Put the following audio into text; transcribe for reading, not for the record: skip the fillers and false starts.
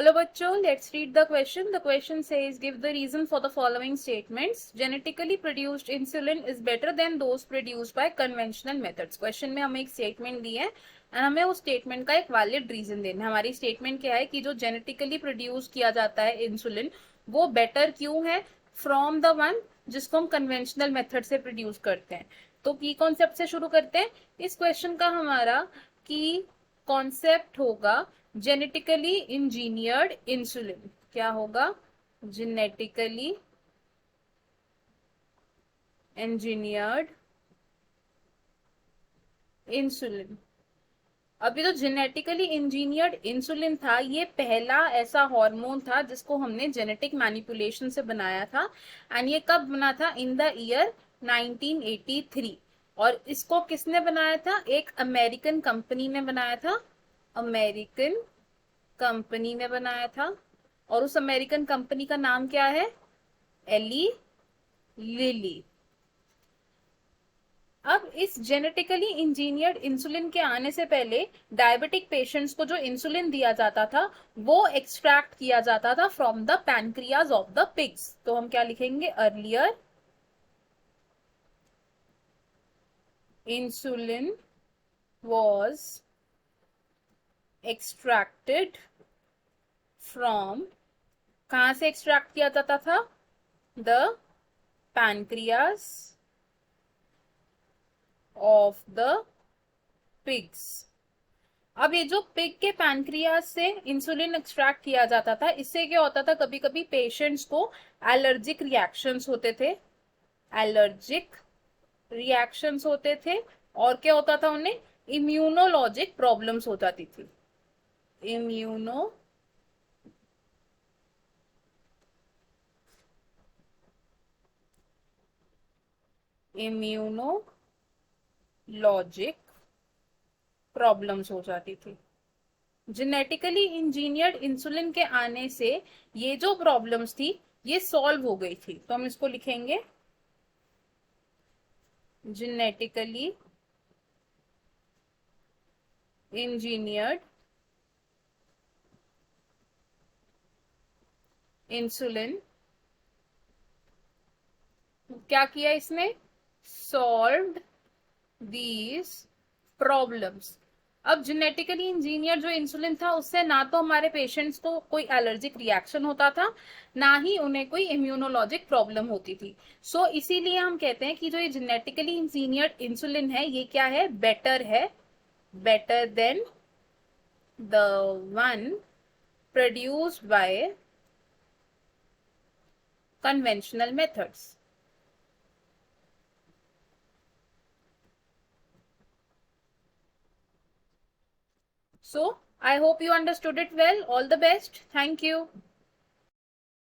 Hello बच्चों, let's read the question. The question says give the reason for the following statements. Genetically produced insulin is better than those produced by conventional methods. Question में हमें एक statement दी है and हमें उस statement का एक valid reason देना है. हमारी स्टेटमेंट क्या है कि जो जेनेटिकली प्रोड्यूस किया जाता है इंसुलिन वो बेटर क्यों है फ्रॉम द वन जिसको हम कन्वेंशनल मेथड से प्रोड्यूस करते हैं. तो की कॉन्सेप्ट से शुरू करते हैं. इस क्वेश्चन का हमारा की कॉन्सेप्ट होगा जेनेटिकली इंजीनियर्ड इंसुलिन. क्या होगा? Genetically engineered insulin. अभी तो जेनेटिकली इंजीनियर्ड इंसुलिन था, ये पहला ऐसा हार्मोन था जिसको हमने जेनेटिक मैनिपुलेशन से बनाया था. एंड ये कब बना था? In the year 1983. और इसको किसने बनाया था? एक अमेरिकन कंपनी ने बनाया था. अमेरिकन कंपनी ने बनाया था. और उस अमेरिकन कंपनी का नाम क्या है? Eli Lilly. अब इस जेनेटिकली इंजीनियर्ड इंसुलिन के आने से पहले डायबिटिक पेशेंट्स को जो इंसुलिन दिया जाता था वो एक्सट्रैक्ट किया जाता था from the pancreas of the pigs. तो हम क्या लिखेंगे? Earlier insulin was extracted from, कहां से एक्सट्रैक्ट किया जाता था? The pancreas of the pigs. अब ये जो पिग के पैनक्रियाज से इंसुलिन एक्सट्रैक्ट किया जाता था, इससे क्या होता था? कभी कभी पेशेंट्स को एलर्जिक रिएक्शंस होते थे. एलर्जिक रिएक्शंस होते थे. और क्या होता था? उन्हें इम्यूनोलॉजिक प्रॉब्लम्स हो जाती थी. इम्यूनोलॉजिक प्रॉब्लम्स हो जाती थी. जेनेटिकली इंजीनियर्ड इंसुलिन के आने से ये जो प्रॉब्लम्स थी ये सॉल्व हो गई थी. तो हम इसको लिखेंगे जेनेटिकली इंजीनियर्ड इंसुलिन. क्या किया इसने? Solved these problems. अब जेनेटिकली इंजीनियर जो इंसुलिन था उससे ना तो हमारे पेशेंट्स को कोई एलर्जिक रिएक्शन होता था, ना ही उन्हें कोई इम्यूनोलॉजिक प्रॉब्लम होती थी. सो इसीलिए हम कहते हैं कि जो ये जेनेटिकली इंजीनियर्ड इंसुलिन है ये क्या है? बेटर है. Better than the one produced by conventional methods. So, I hope you understood it well. All the best. Thank you.